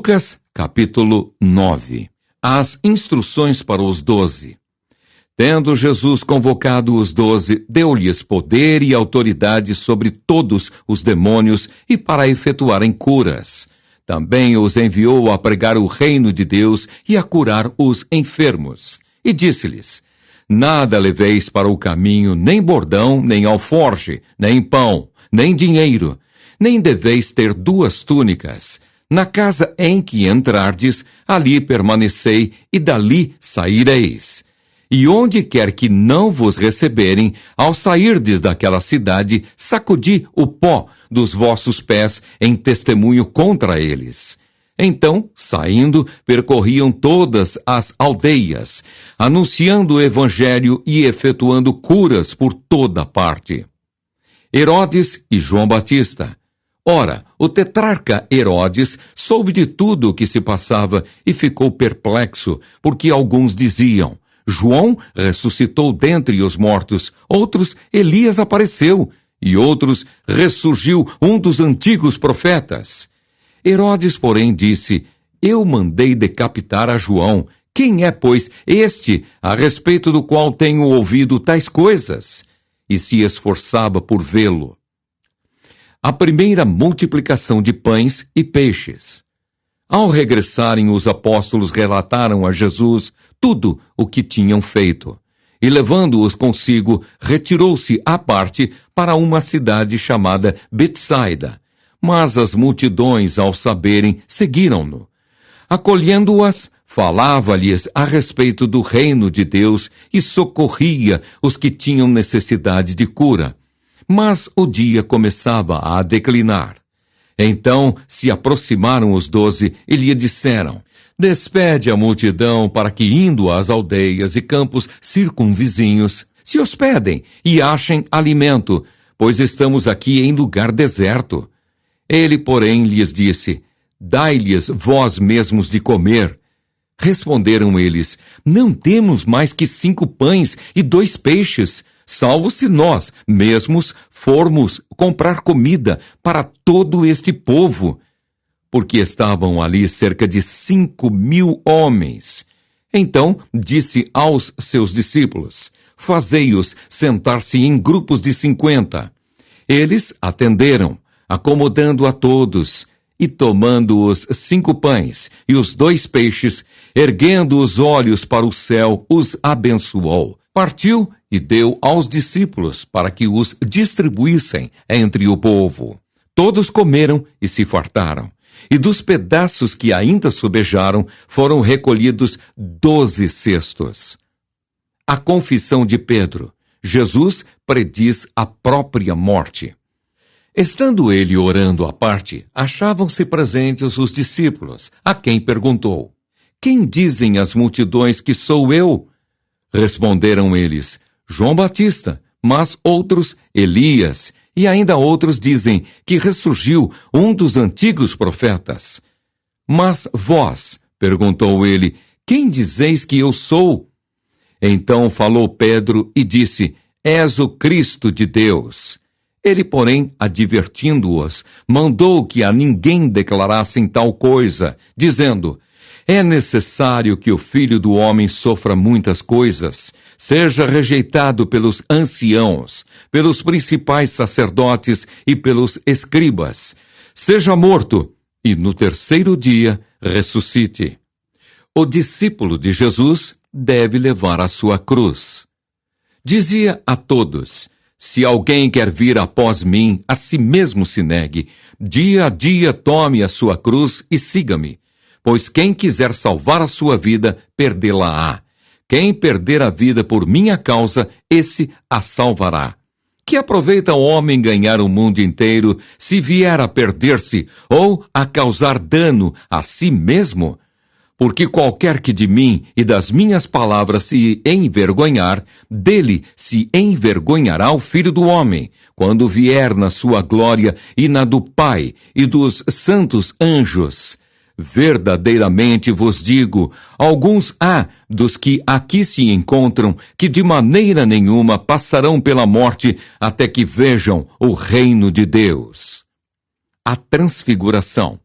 Lucas, capítulo 9. As instruções para os 12. Tendo Jesus convocado os 12, deu-lhes poder e autoridade sobre todos os demônios e para efetuarem curas. Também os enviou a pregar o reino de Deus e a curar os enfermos. E disse-lhes: Nada leveis para o caminho, nem bordão, nem alforje, nem pão, nem dinheiro, nem deveis ter 2 túnicas. Na casa em que entrardes, ali permanecei, e dali saireis. E onde quer que não vos receberem, ao sairdes daquela cidade, sacudi o pó dos vossos pés em testemunho contra eles. Então, saindo, percorriam todas as aldeias, anunciando o evangelho e efetuando curas por toda parte. Herodes e João Batista. Ora, o tetrarca Herodes soube de tudo o que se passava e ficou perplexo, porque alguns diziam: João ressuscitou dentre os mortos, outros, Elias apareceu, e outros, ressurgiu um dos antigos profetas. Herodes, porém, disse: Eu mandei decapitar a João. Quem é, pois, este, a respeito do qual tenho ouvido tais coisas? E se esforçava por vê-lo. A primeira multiplicação de pães e peixes. Ao regressarem, os apóstolos relataram a Jesus tudo o que tinham feito. E levando-os consigo, retirou-se à parte para uma cidade chamada Betsaida. Mas as multidões, ao saberem, seguiram-no. Acolhendo-as, falava-lhes a respeito do reino de Deus e socorria os que tinham necessidade de cura. Mas o dia começava a declinar. Então se aproximaram os 12 e lhe disseram: Despede a multidão para que, indo às aldeias e campos circunvizinhos, se hospedem e achem alimento, pois estamos aqui em lugar deserto. Ele, porém, lhes disse: Dai-lhes vós mesmos de comer. Responderam eles: Não temos mais que 5 pães e 2 peixes, salvo se nós mesmos formos comprar comida para todo este povo. Porque estavam ali cerca de 5.000 homens. Então disse aos seus discípulos: Fazei-os sentar-se em grupos de 50. Eles atenderam, acomodando a todos, e tomando os 5 pães e os 2 peixes, erguendo os olhos para o céu, os abençoou. Partiu e deu aos discípulos para que os distribuíssem entre o povo. Todos comeram e se fartaram. E dos pedaços que ainda sobejaram, foram recolhidos 12 cestos. A confissão de Pedro. Jesus prediz a própria morte. Estando ele orando à parte, achavam-se presentes os discípulos, a quem perguntou: Quem dizem as multidões que sou eu? Responderam eles: João Batista, mas outros, Elias, e ainda outros dizem que ressurgiu um dos antigos profetas. Mas vós, perguntou ele, quem dizeis que eu sou? Então falou Pedro e disse: És o Cristo de Deus. Ele, porém, advertindo-os, mandou que a ninguém declarassem tal coisa, dizendo: É necessário que o Filho do Homem sofra muitas coisas, seja rejeitado pelos anciãos, pelos principais sacerdotes e pelos escribas, seja morto, e no 3º dia ressuscite. O discípulo de Jesus deve levar a sua cruz. Dizia a todos: Se alguém quer vir após mim, a si mesmo se negue, dia a dia tome a sua cruz e siga-me. Pois quem quiser salvar a sua vida, perdê-la-á. Quem perder a vida por minha causa, esse a salvará. Que aproveita o homem ganhar o mundo inteiro, se vier a perder-se ou a causar dano a si mesmo? Porque qualquer que de mim e das minhas palavras se envergonhar, dele se envergonhará o Filho do Homem, quando vier na sua glória e na do Pai e dos santos anjos. Verdadeiramente vos digo, alguns há dos que aqui se encontram que de maneira nenhuma passarão pela morte até que vejam o reino de Deus. A transfiguração.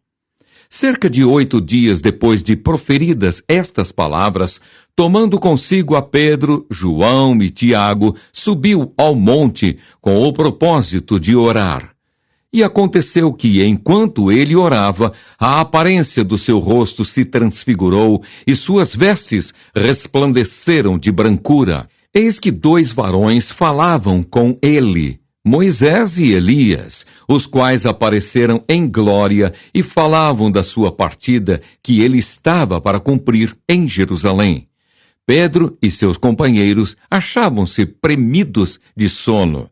Cerca de 8 dias depois de proferidas estas palavras, tomando consigo a Pedro, João e Tiago, subiu ao monte com o propósito de orar. E aconteceu que, enquanto ele orava, a aparência do seu rosto se transfigurou e suas vestes resplandeceram de brancura. Eis que 2 varões falavam com ele, Moisés e Elias, os quais apareceram em glória e falavam da sua partida que ele estava para cumprir em Jerusalém. Pedro e seus companheiros achavam-se premidos de sono,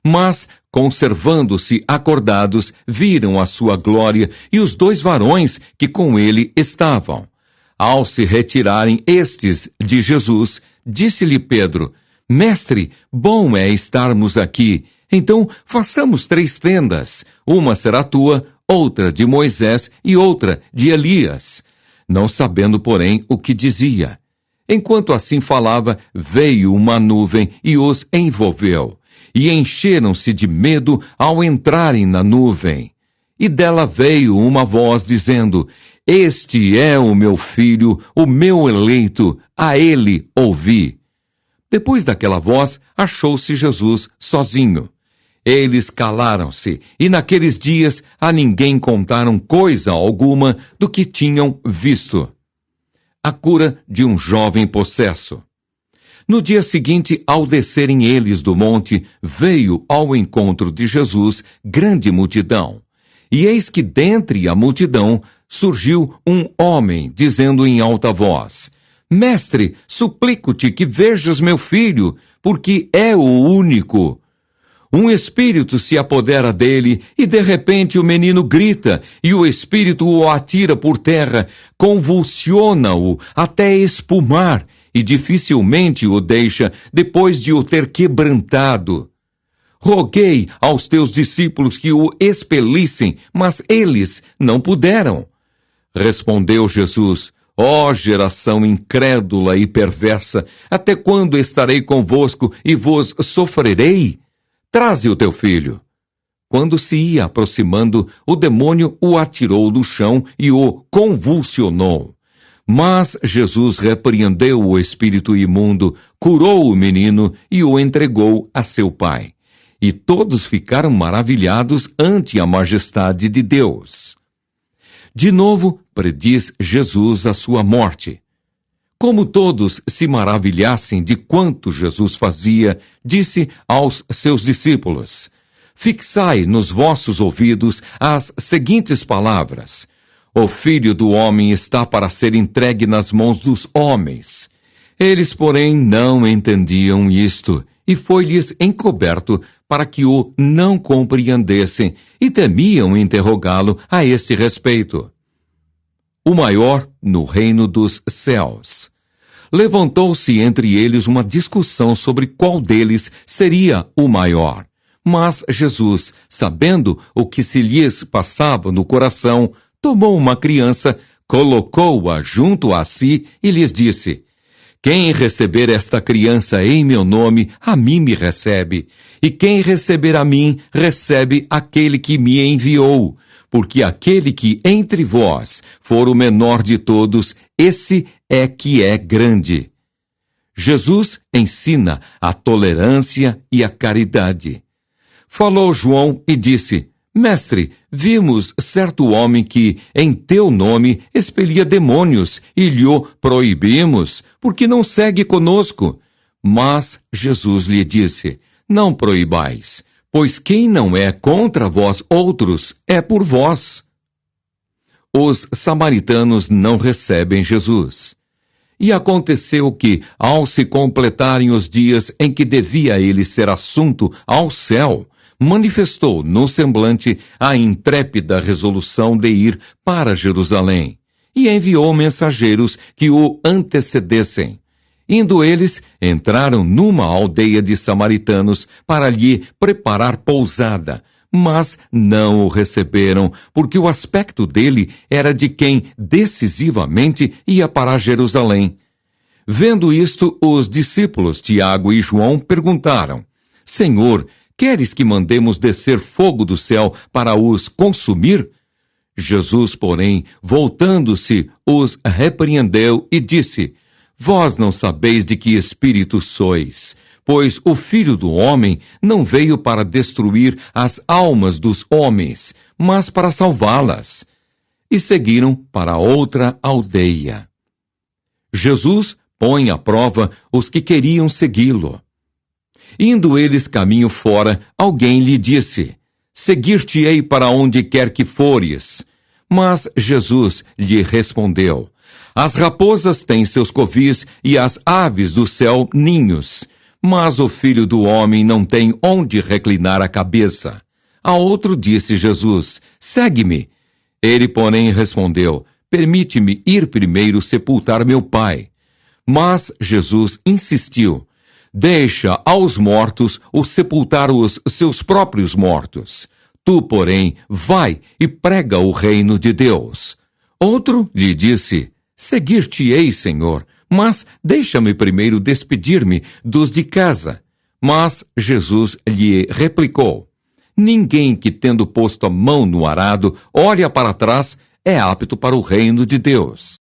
mas, conservando-se acordados, viram a sua glória e os 2 varões que com ele estavam. Ao se retirarem estes de Jesus, disse-lhe Pedro: Mestre, bom é estarmos aqui. Então façamos 3 tendas, uma será tua, outra de Moisés e outra de Elias. Não sabendo, porém, o que dizia. Enquanto assim falava, veio uma nuvem e os envolveu, e encheram-se de medo ao entrarem na nuvem. E dela veio uma voz dizendo: Este é o meu filho, o meu eleito, a ele ouvi. Depois daquela voz, achou-se Jesus sozinho. Eles calaram-se, e naqueles dias a ninguém contaram coisa alguma do que tinham visto. A cura de um jovem possesso. No dia seguinte, ao descerem eles do monte, veio ao encontro de Jesus grande multidão. E eis que dentre a multidão surgiu um homem, dizendo em alta voz: Mestre, suplico-te que vejas meu filho, porque é o único. Um espírito se apodera dele, e de repente o menino grita, e o espírito o atira por terra, convulsiona-o até espumar, e dificilmente o deixa, depois de o ter quebrantado. Roguei aos teus discípulos que o expelissem, mas eles não puderam. Respondeu Jesus: Ó geração incrédula e perversa, até quando estarei convosco e vos sofrerei? Traze o teu filho. Quando se ia aproximando, o demônio o atirou no chão e o convulsionou. Mas Jesus repreendeu o espírito imundo, curou o menino e o entregou a seu pai. E todos ficaram maravilhados ante a majestade de Deus. De novo, prediz Jesus a sua morte. Como todos se maravilhassem de quanto Jesus fazia, disse aos seus discípulos: Fixai nos vossos ouvidos as seguintes palavras: O Filho do Homem está para ser entregue nas mãos dos homens. Eles, porém, não entendiam isto, e foi-lhes encoberto para que o não compreendessem, e temiam interrogá-lo a este respeito. O maior no reino dos céus. Levantou-se entre eles uma discussão sobre qual deles seria o maior. Mas Jesus, sabendo o que se lhes passava no coração, tomou uma criança, colocou-a junto a si e lhes disse: Quem receber esta criança em meu nome, a mim me recebe. E quem receber a mim, recebe aquele que me enviou. Porque aquele que entre vós for o menor de todos, esse é que é grande. Jesus ensina a tolerância e a caridade. Falou João e disse: Mestre, vimos certo homem que, em teu nome, expelia demônios, e lhe proibimos, porque não segue conosco. Mas Jesus lhe disse: Não proibais, pois quem não é contra vós outros, é por vós. Os samaritanos não recebem Jesus. E aconteceu que, ao se completarem os dias em que devia ele ser assunto ao céu, manifestou no semblante a intrépida resolução de ir para Jerusalém, e enviou mensageiros que o antecedessem. Indo eles, entraram numa aldeia de samaritanos para lhe preparar pousada, mas não o receberam, porque o aspecto dele era de quem decisivamente ia para Jerusalém. Vendo isto, os discípulos Tiago e João perguntaram: Senhor, queres que mandemos descer fogo do céu para os consumir? Jesus, porém, voltando-se, os repreendeu e disse: Vós não sabeis de que espírito sois, pois o Filho do Homem não veio para destruir as almas dos homens, mas para salvá-las. E seguiram para outra aldeia. Jesus põe à prova os que queriam segui-lo. Indo eles caminho fora, alguém lhe disse: Seguir-te-ei para onde quer que fores. Mas Jesus lhe respondeu: As raposas têm seus covis e as aves do céu ninhos, mas o Filho do Homem não tem onde reclinar a cabeça. A outro disse Jesus: Segue-me. Ele, porém, respondeu: Permite-me ir primeiro sepultar meu pai. Mas Jesus insistiu: Deixa aos mortos o sepultar os seus próprios mortos. Tu, porém, vai e prega o reino de Deus. Outro lhe disse: Seguir-te-ei, Senhor, mas deixa-me primeiro despedir-me dos de casa. Mas Jesus lhe replicou: Ninguém que, tendo posto a mão no arado, olha para trás, é apto para o reino de Deus.